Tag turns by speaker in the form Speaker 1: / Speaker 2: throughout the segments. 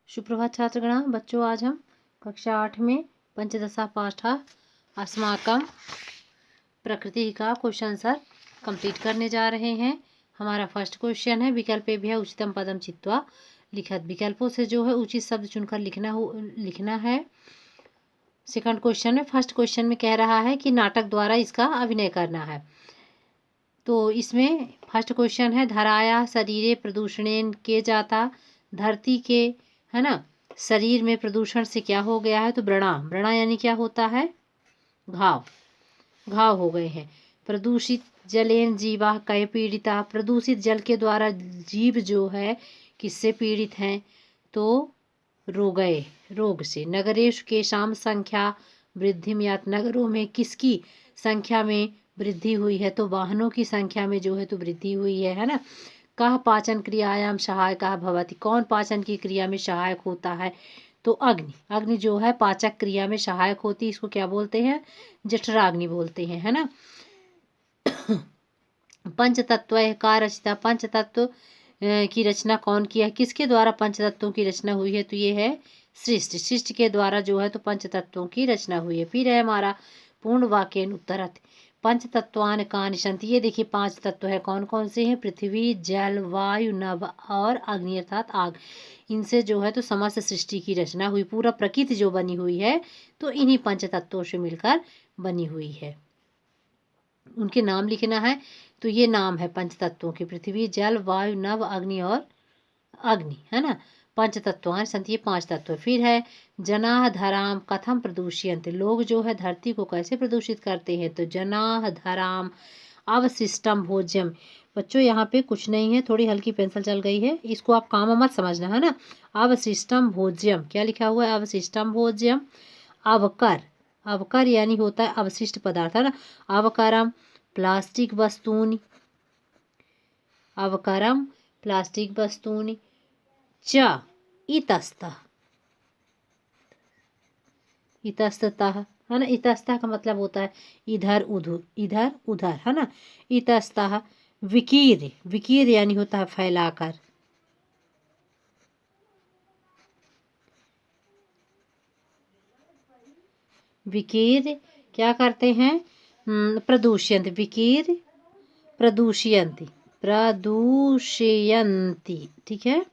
Speaker 1: सुप्रभात छात्रगण। बच्चों, आज हम कक्षा 8 में पंचदशा पाठः अस्माकं प्रकृति का क्वेश्चन आंसर कंप्लीट करने जा रहे हैं। हमारा फर्स्ट क्वेश्चन है विकल्पेभ्यः उचितं पदं चित्वा लिखत। विकल्पों से जो है उचित शब्द चुनकर लिखना है। सेकंड क्वेश्चन में, फर्स्ट क्वेश्चन में कह रहा है कि नाटक द्वारा इसका अभिनय करना है। तो इसमें फर्स्ट क्वेश्चन है धराया शरीरे प्रदूषणेन के जाता। धरती के, है ना, शरीर में प्रदूषण से क्या हो गया है? तो व्रणा। व्रणा यानी क्या होता है? घाव। घाव हो गए हैं। प्रदूषित जलेन जीवा कय पीड़िता। प्रदूषित जल के द्वारा जीव जो है किससे पीड़ित हैं? तो रोग से। नगरेश के शाम संख्या वृद्धिमयात। नगरों में किसकी संख्या में वृद्धि हुई है? तो वाहनों की संख्या में जो है तो वृद्धि हुई है ना। कह पाचन क्रियायाम सहायकः भवति। कौन पाचन की क्रिया में सहायक होता है? तो अग्नि। अग्नि जो है पाचक क्रिया में सहायक होती है। इसको क्या बोलते हैं? जठराग्नि बोलते हैं, है ना। पंचतत्व का रचना। पंचतत्व की रचना कौन किया है? किसके द्वारा पंचतत्वों की रचना हुई है? तो ये है सृष्ट। सृष्ट के द्वारा जो है तो पंचतत्वों की रचना हुई है। फिर है हमारा पूर्ण वाक्य उत्तरत। पंचतत्वानि कानि सन्ति। ये देखिए 5 तत्व है। कौन कौन से हैं? पृथ्वी, जल, वायु, नभ और अग्नि अर्थात आग। इनसे जो है तो समस्त सृष्टि की रचना हुई। पूरा प्रकृति जो बनी हुई है तो इन्हीं पंचतत्वों से मिलकर बनी हुई है। उनके नाम लिखना है। तो ये नाम है पंचतत्वों के, पृथ्वी, जल, वायु, नभ, अग्नि और अग्नि, है ना। पंचतत्वानि सन्ति, ये 5 तत्व। फिर है जनाः धराम कथम प्रदूषयन्ति। लोग जो है धरती को कैसे प्रदूषित करते हैं? तो जनाः धराम अवशिष्टम भोज्यम। बच्चों यहाँ पे कुछ नहीं है, थोड़ी हल्की पेंसिल चल गई है, इसको आप काम मत समझना, है ना। अवशिष्टम भोज्यम, क्या लिखा हुआ है? अवशिष्टम भोज्यम। अवकर। अवकर यानी होता है अवशिष्ट पदार्थ, है ना। अवकरम प्लास्टिक वस्तूनि। अवकरम प्लास्टिक वस्तूनि। च इतस्तः। इतस्ततः, है ना। इतस्तः का मतलब होता है इधर उधर, इधर उधर, है ना। इतस्तः विकीर्य। विकीर्य यानी होता है फैलाकर। विकीर्य क्या करते हैं? प्रदूषयन्ति। विकीर्य प्रदूषयन्ति। प्रदूषयन्ति, ठीक है।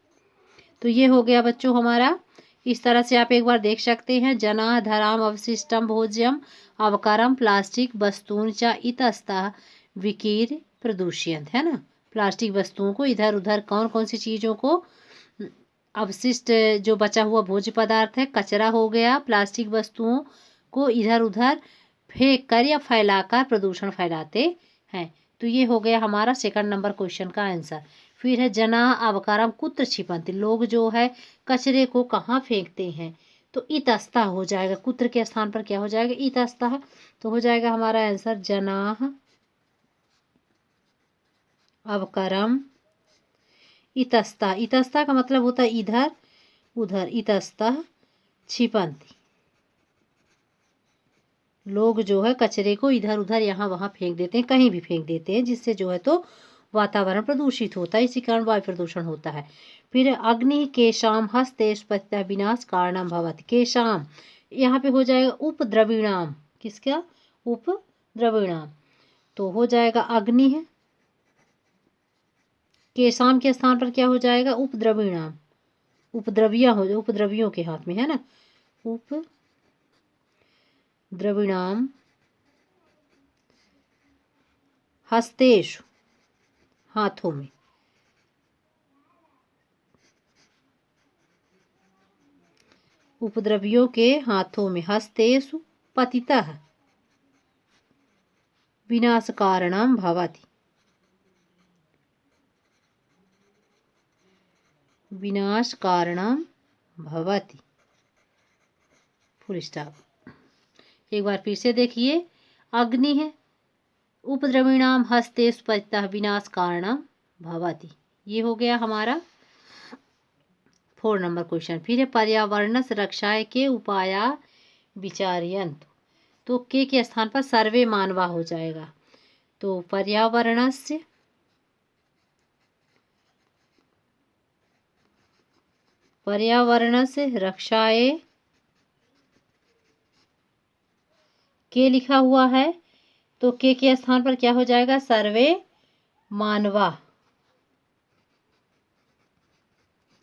Speaker 1: तो ये हो गया बच्चों हमारा। इस तरह से आप एक बार देख सकते हैं। जनाः धराम अवशिष्टम भोज्यम अवकरम प्लास्टिक वस्तून च इतस्तः विकीर्य प्रदूषयन्ति, है ना। प्लास्टिक वस्तुओं को, इधर उधर कौन कौन सी चीज़ों को, अवशिष्ट जो बचा हुआ भोज्य पदार्थ है, कचरा हो गया, प्लास्टिक वस्तुओं को इधर उधर फेंक कर या फैलाकर प्रदूषण फैलाते हैं। तो ये हो गया हमारा सेकंड नंबर क्वेश्चन का आंसर। फिर है जनाः अवकरम कुत्र क्षिपन्ति। लोग जो है कचरे को कहाँ फेंकते हैं? तो इतस्तः हो जाएगा। कुत्र के स्थान पर क्या हो जाएगा? इतस्तः। तो हो जाएगा हमारा आंसर जनाः अवकरम इतस्तः। इतस्तः का मतलब होता है इधर उधर। इतस्तः क्षिपन्ति। लोग जो है कचरे को इधर उधर यहाँ वहाँ फेंक देते हैं, कहीं भी फेंक देते हैं, जिससे जो है तो वातावरण प्रदूषित होता है। इसी कारण वायु प्रदूषण होता है। फिर अग्नि केशाम हस्ते स्पत्य विनाश कारणम भवति। केशाम यहाँ पे हो जाएगा उपद्रविणाम। किसका? उपद्रविणाम। तो हो जाएगा अग्नि है। केशाम के स्थान पर क्या हो जाएगा? उपद्रविणाम। उपद्रविया हो जाए, उपद्रवियों के हाथ में, है ना। उपद्रविणाम हस्तेषु, हाथों में। उपद्रवियों के हाथों में। हस्तेषु पतितः विनाश कारणम भवति। विनाश कारणम भवति, फुल स्टॉप। एक बार फिर से देखिए। अग्नि है, उपद्रविणाम हस्तेषु पतितः विनाश कारणम भवति। ये हो गया हमारा 4 नंबर क्वेश्चन। फिर है पर्यावरण रक्षाए के उपाया विचारयन्तु। तो के स्थान पर सर्वे मानवा हो जाएगा। तो पर्यावरणस्य रक्षायै के लिखा हुआ है तो के स्थान पर क्या हो जाएगा? सर्वे मानवा।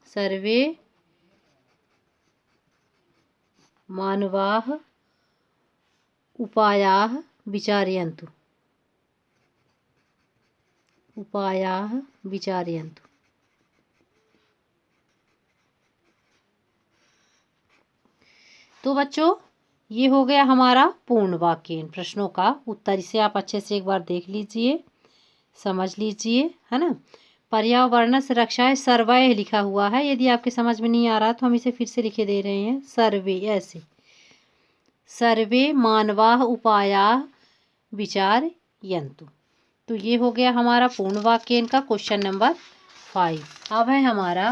Speaker 1: सर्वे मानवाः उपायाः विचारयन्तु। उपायाः विचारयन्तु। तो बच्चों ये हो गया हमारा पूर्ण वाक्य। इन प्रश्नों का उत्तर इसे आप अच्छे से एक बार देख लीजिए, समझ लीजिए, है ना। पर्यावरण संरक्षाएं सर्वे लिखा हुआ है। यदि आपके समझ में नहीं आ रहा तो हम इसे फिर से लिखे दे रहे हैं, सर्वे ऐसे। सर्वे मानवाः उपायाः विचारयन्तु। तो ये हो गया हमारा पूर्ण वाक्य का क्वेश्चन नंबर 5। अब है हमारा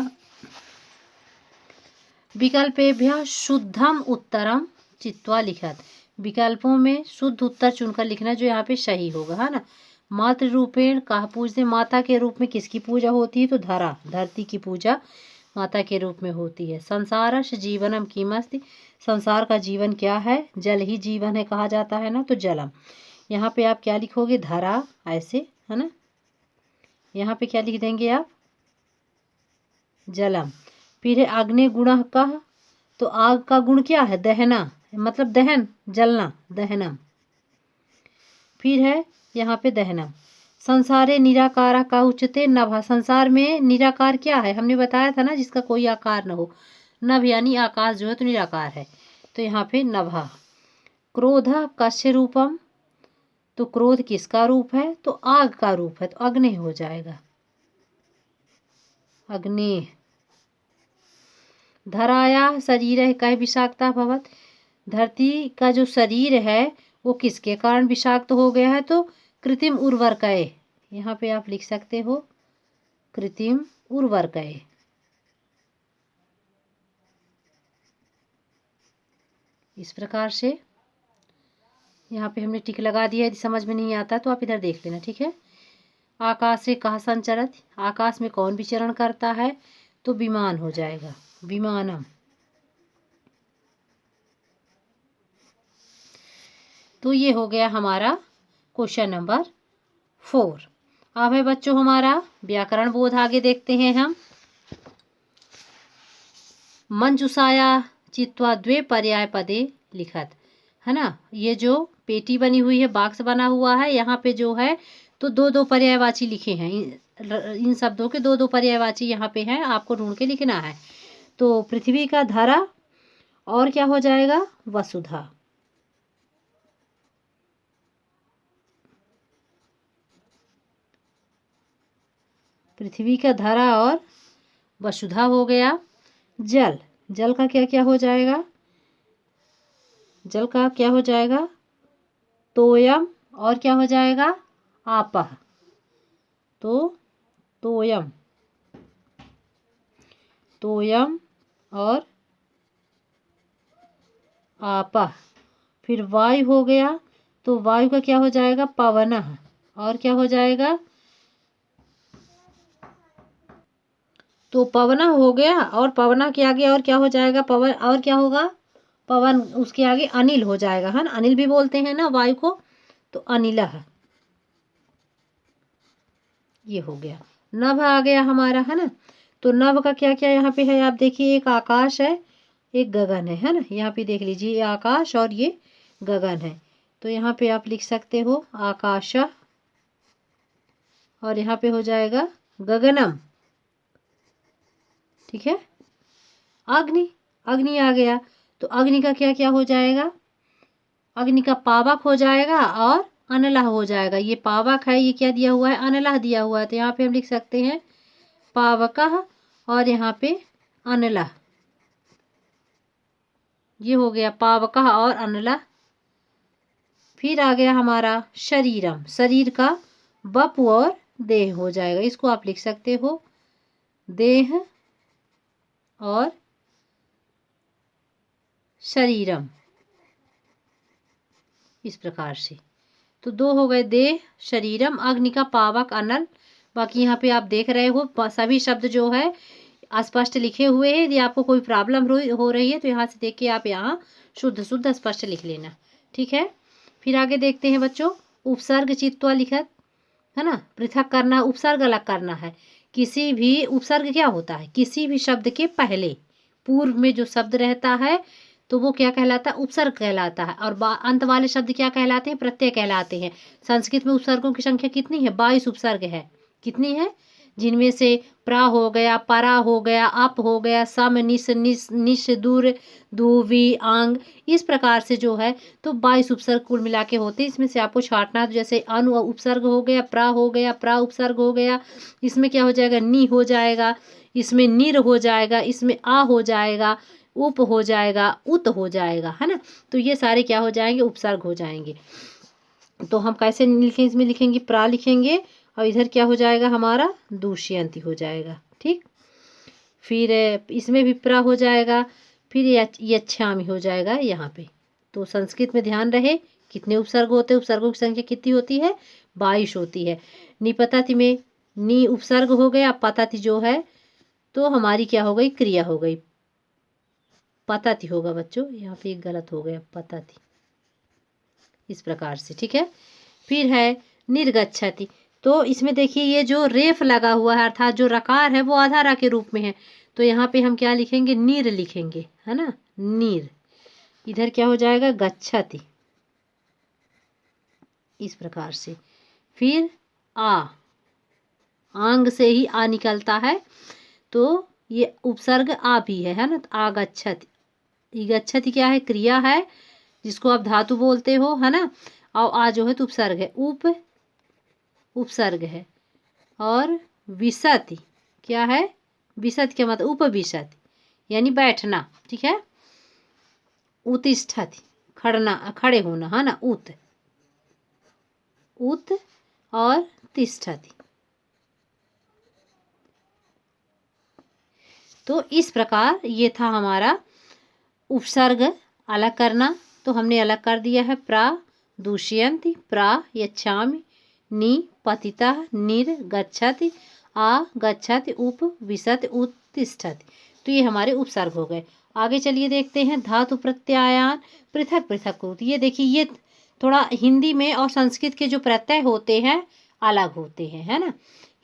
Speaker 1: विकल्पेभ्यः शुद्धम उत्तरम चित्वा लिखत। विकल्पों में शुद्ध उत्तर चुनकर लिखना जो यहाँ पे सही होगा, है ना। मातृ रूपेण कहा पूजते, माता के रूप में किसकी पूजा होती है? तो धरा, धरती की पूजा माता के रूप में होती है। संसारस्य जीवनम किमस्ति, संसार का जीवन क्या है? जल ही जीवन है कहा जाता है ना, तो जलम। यहाँ पे आप क्या लिखोगे? धरा, ऐसे, है ना। यहाँ पे क्या लिख देंगे आप? जलम। फिर है अग्नि गुण का, तो आग का गुण क्या है? दहना, मतलब दहन, जलना, दहनम। फिर है यहाँ पे दहनम। संसारे निराकारा का उच्चते नभ, संसार में निराकार क्या है? हमने बताया था ना, जिसका कोई आकार न हो। नभ यानी आकाश जो है तो निराकार है, तो यहाँ पे नभा। क्रोध कस्य रूपम, तो क्रोध किसका रूप है? तो आग का रूप है, तो अग्नि हो जाएगा, अग्नि। धराया शरीर कह विषाक्ता भवत, धरती का जो शरीर है वो किसके कारण विषाक्त हो गया है? तो कृत्रिम उर्वरकय। यहाँ पे आप लिख सकते हो कृत्रिम उर्वरकय। इस प्रकार से यहाँ पे हमने टिक लगा दिया। यदि समझ में नहीं आता तो आप इधर देख लेना, ठीक है। आकाश से कहा संचरत, आकाश में कौन विचरण करता है? तो विमान हो जाएगा, विमानम। तो ये हो गया हमारा क्वेश्चन नंबर 4। अब है बच्चों हमारा व्याकरण बोध। आगे देखते हैं हम। मंजुषाया चित्वा द्वे पर्याय पदे लिखत, है ना। ये जो पेटी बनी हुई है, बॉक्स बना हुआ है, यहाँ पे जो है तो दो दो पर्यायवाची लिखे हैं। इन शब्दों के दो दो पर्यायवाची यहाँ पे हैं, आपको ढूंढ के लिखना है। तो पृथ्वी का धरा और क्या हो जाएगा? वसुधा। पृथ्वी का धरा और वसुधा हो गया। जल, जल का क्या क्या हो जाएगा? जल का क्या हो जाएगा? तोयम, और क्या हो जाएगा? आपह। तो तोयम, तोयम और आपह। फिर वायु हो गया, तो वायु का क्या हो जाएगा? पवनः, और क्या हो जाएगा? तो पवना हो गया, और पवना के आगे और क्या हो जाएगा? पवन, और क्या होगा? पवन, उसके आगे अनिल हो जाएगा, है ना। अनिल भी बोलते हैं ना वायु को, तो अनिलः। ये हो गया। नभ आ गया हमारा, है ना। तो नभ का क्या क्या यहाँ पे है? आप देखिए, एक आकाश है, एक गगन है ना। यहाँ पे देख लीजिए, ये आकाश और ये गगन है। तो यहाँ पे आप लिख सकते हो आकाश, और यहाँ पे हो जाएगा गगनम, ठीक है। अग्नि, अग्नि आ गया, तो अग्नि का क्या क्या हो जाएगा? अग्नि का पावक हो जाएगा और अनलह हो जाएगा। ये पावक है, ये क्या दिया हुआ है? अनलह दिया हुआ है, तो यहाँ पे हम लिख सकते हैं पावकः, और यहाँ पे अनलह। ये हो गया पावकः और अनलह। फिर आ गया हमारा शरीरम, शरीर का वपु और देह हो जाएगा। इसको आप लिख सकते हो देह और शरीरम, इस प्रकार से। तो दो हो गए, देह, शरीरम, अग्नि का पावक, अनल। बाकी यहाँ पे आप देख रहे हो सभी शब्द जो है अस्पष्ट लिखे हुए हैं। यदि आपको कोई प्रॉब्लम हो रही है तो यहाँ से देख के आप यहाँ शुद्ध शुद्ध स्पष्ट लिख लेना, ठीक है। फिर आगे देखते हैं बच्चों, उपसर्ग चित्वा लिखत, है ना। पृथक करना, उपसर्ग अलग करना है। किसी भी उपसर्ग क्या होता है, किसी भी शब्द के पहले पूर्व में जो शब्द रहता है तो वो क्या कहलाता है, उपसर्ग कहलाता है। और अंत वाले शब्द क्या कहलाते हैं, प्रत्यय कहलाते हैं। संस्कृत में उपसर्गों की संख्या कितनी है, 22 उपसर्ग है। कितनी है, जिनमें से प्रा हो गया, परा हो गया, अप हो गया, सम, निस, निश, दूर, दूवी, आंग, इस प्रकार से जो है तो 22 उपसर्ग कुल मिला के होते हैं। इसमें से आपको छांटना, तो जैसे अनु उपसर्ग हो गया, प्रा हो गया, प्रा उपसर्ग हो गया, इसमें क्या हो जाएगा, नी हो जाएगा, इसमें निर हो जाएगा, इसमें आ हो जाएगा, उप हो जाएगा, उत हो जाएगा, है ना। तो ये सारे क्या हो जाएंगे, उपसर्ग हो जाएंगे। तो हम कैसे लिखें, इसमें लिखेंगे प्रा लिखेंगे और इधर क्या हो जाएगा हमारा, दूष्यंती हो जाएगा, ठीक। फिर इसमें भी प्रा हो जाएगा, फिर यच्छामि हो जाएगा यहाँ पे। तो संस्कृत में ध्यान रहे कितने उपसर्ग होते हैं, उपसर्गों की संख्या कितनी होती है, 22 होती है। निपतति में नी उपसर्ग हो गया, पतति जो है तो हमारी क्या हो गई, क्रिया हो गई, पतति होगा बच्चों, यहाँ पे एक गलत हो गया, पतति, इस प्रकार से, ठीक है। फिर है निर्गच्छति, तो इसमें देखिए ये जो रेफ लगा हुआ है अर्थात जो रकार है वो आधारा के रूप में है, तो यहाँ पे हम क्या लिखेंगे, नीर लिखेंगे, है ना, नीर। इधर क्या हो जाएगा, गच्छति, इस प्रकार से। फिर आंग से ही आ निकलता है, तो ये उपसर्ग आ भी है ना, तो आगच्छति। गच्छति क्या है, क्रिया है जिसको आप धातु बोलते हो, है ना। और आ जो है तो उपसर्ग है, उपसर्ग है। और विसति क्या है, विसति क्या मतलब, उपविशति यानी बैठना, ठीक है। उत्तिष्ठति खड़े होना, है ना, उत और तिष्ठति। तो इस प्रकार ये था हमारा उपसर्ग अलग करना, तो हमने अलग कर दिया है। प्रा दूष्यन्ति, प्रा यच्छामि, नी पतिता, निर गच्छति, आ गच्छति, उप विशति, उत्तिष्ठति। तो ये हमारे उपसर्ग हो गए। आगे चलिए देखते हैं धातु प्रत्ययान पृथक पृथक होती। ये देखिए ये थोड़ा हिंदी में और संस्कृत के जो प्रत्यय होते हैं अलग होते हैं, है ना।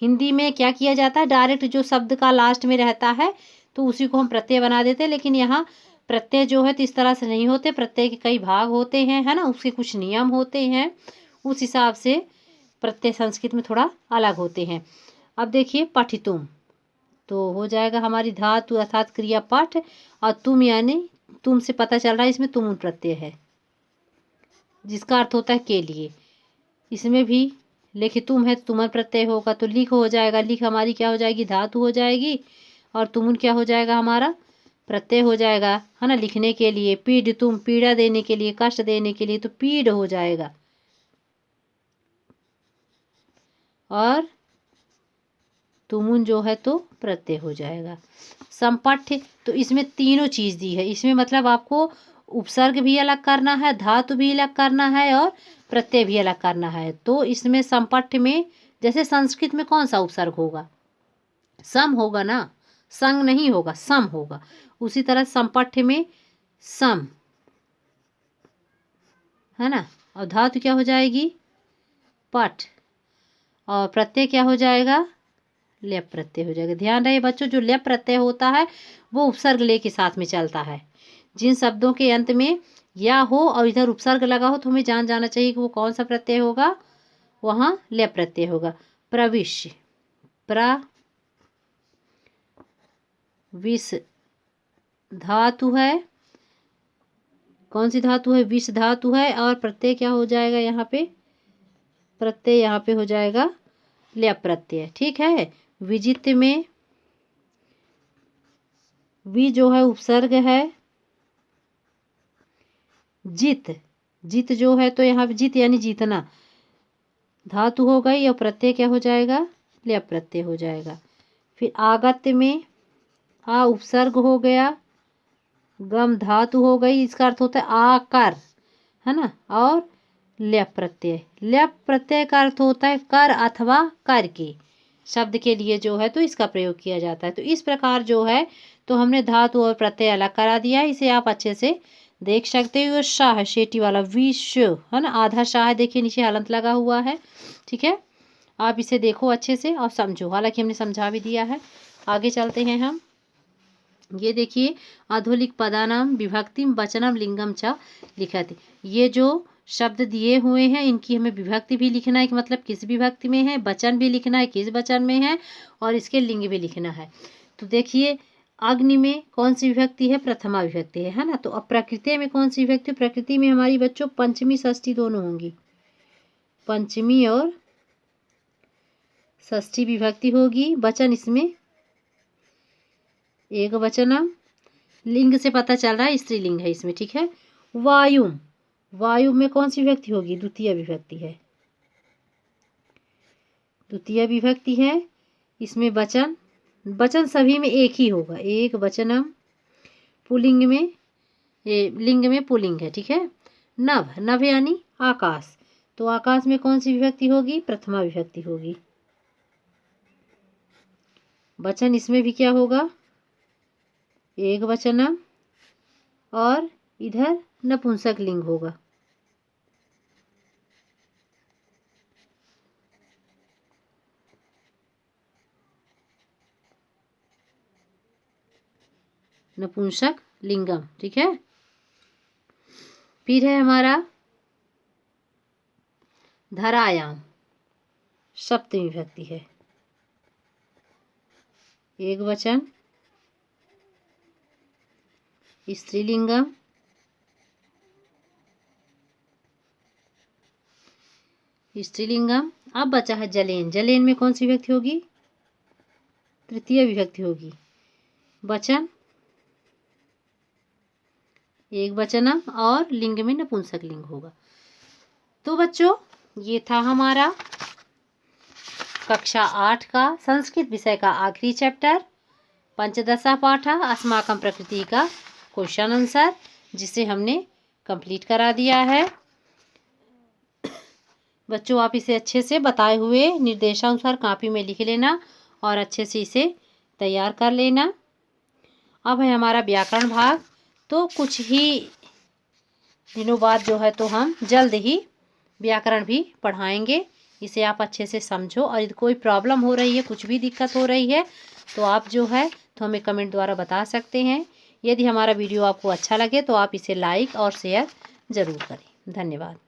Speaker 1: हिंदी में क्या किया जाता है, डायरेक्ट जो शब्द का लास्ट में रहता है तो उसी को हम प्रत्यय बना देते हैं, लेकिन यहाँ प्रत्यय जो है तो इस तरह से नहीं होते, प्रत्यय के कई भाग होते हैं, है ना, उसके कुछ नियम होते हैं, उस हिसाब से प्रत्यय संस्कृत में थोड़ा अलग होते हैं। अब देखिए पठितुम, तो हो जाएगा हमारी धातु अर्थात क्रिया पठ, और तुम यानी तुम से पता चल रहा है इसमें तुम प्रत्यय है जिसका अर्थ होता है के लिए। इसमें भी लिखित तुम है, तुम प्रत्यय होगा तो लिख हो जाएगा, लिख हमारी क्या हो जाएगी, धातु हो जाएगी, और तुमुन क्या हो जाएगा, हमारा प्रत्यय हो जाएगा, है ना, लिखने के लिए। पीड़ तुम पीड़ा देने के लिए, कष्ट देने के लिए, तो पीड़ हो जाएगा। और तुमुन जो है तो प्रत्यय हो जाएगा। संपठ्य, तो इसमें तीनों चीज़ दी है, इसमें मतलब आपको उपसर्ग भी अलग करना है, धातु भी अलग करना है और प्रत्यय भी अलग करना है। तो इसमें संपठ्य में जैसे संस्कृत में कौन सा उपसर्ग होगा, सम होगा ना, संग नहीं होगा, सम होगा। उसी तरह संपठ्य में सम, है ना, और धातु क्या हो जाएगी, पठ, और प्रत्यय क्या हो जाएगा, लेप प्रत्यय हो जाएगा। ध्यान रहे बच्चों, जो लेप प्रत्यय होता है वो उपसर्ग ले के साथ में चलता है। जिन शब्दों के अंत में या हो और इधर उपसर्ग लगा हो तो हमें जान जाना चाहिए कि वो कौन सा प्रत्यय होगा, वहाँ लेप प्रत्यय होगा। प्रविश्य, विष धातु है, कौन सी धातु है, विष धातु है, और प्रत्यय क्या हो जाएगा यहाँ पे, प्रत्यय यहाँ पे हो जाएगा लेप प्रत्यय, ठीक है। विजित में वि जो है उपसर्ग है, जित, जित जो है तो यहाँ पे जित यानी जीतना धातु हो गई, और प्रत्यय क्या हो जाएगा, लेप प्रत्यय हो जाएगा। फिर आगत्य में आ उपसर्ग हो गया, गम धातु हो गई, इसका अर्थ होता है आकर, है ना, और लेप प्रत्यय, लेप प्रत्यय का अर्थ होता है कर अथवा कर के, शब्द के लिए जो है तो इसका प्रयोग किया जाता है। तो इस प्रकार जो है तो हमने धातु और प्रत्यय अलग करा दिया है। इसे आप अच्छे से देख सकते हो। शाह शेटी वाला विश्व है ना, आधा शाह देखिए नीचे हलंत लगा हुआ है। ठीक है, आप इसे देखो अच्छे से और समझो, हालांकि हमने समझा भी दिया है। आगे चलते हैं हम। ये देखिए अधोलिख पदानाम विभक्तिम वचनम लिंगम च लिखति। ये जो शब्द दिए हुए हैं इनकी हमें विभक्ति भी लिखना है कि मतलब किस विभक्ति में है, वचन भी लिखना है किस वचन में है, और इसके लिंग भी लिखना है। तो देखिए अग्नि में कौन सी विभक्ति है, प्रथमा विभक्ति है ना। तो अब प्रकृति में कौन सी विभक्ति, प्रकृति में हमारी बच्चों पंचमी षष्ठी दोनों होंगी, पंचमी और षष्ठी विभक्ति होगी। वचन इसमें एक वचनम, लिंग से पता चल रहा है स्त्रीलिंग है इसमें। ठीक है, वायु, वायु में कौन सी विभक्ति होगी, द्वितीय विभक्ति है, द्वितीय विभक्ति है। इसमें वचन, वचन सभी में एक ही होगा, एक वचनम। पुल्लिंग में लिंग में पुल्लिंग है। ठीक है, नभ, नभ यानी आकाश, तो आकाश में कौन सी विभक्ति होगी, प्रथमा विभक्ति होगी। वचन इसमें भी क्या होगा, एक वचनम, और इधर नपुंसक लिंग होगा। नपुंसक लिंगम। ठीक है, फिर है हमारा धरायाम, सप्तमी विभक्ति है, एक वचन, स्त्रीलिंगम, स्त्रीलिंगम। अब बचा है जलेन, जलेन में कौन सी विभक्ति होगी, तृतीय विभक्ति होगी। वचन एक वचनम और लिंग में नपुंसक लिंग होगा। तो बच्चों ये था हमारा कक्षा 8 का संस्कृत विषय का आखिरी चैप्टर पंचदशा पाठ अस्माकं प्रकृति का क्वेश्चन आंसर, जिसे हमने कंप्लीट करा दिया है। बच्चों आप इसे अच्छे से बताए हुए निर्देशानुसार कॉपी में लिख लेना और अच्छे से इसे तैयार कर लेना। अब है हमारा व्याकरण भाग, तो कुछ ही दिनों बाद जो है तो हम जल्द ही व्याकरण भी पढ़ाएंगे। इसे आप अच्छे से समझो, और यदि कोई प्रॉब्लम हो रही है, कुछ भी दिक्कत हो रही है, तो आप जो है तो हमें कमेंट द्वारा बता सकते हैं। यदि हमारा वीडियो आपको अच्छा लगे तो आप इसे लाइक और शेयर ज़रूर करें। धन्यवाद।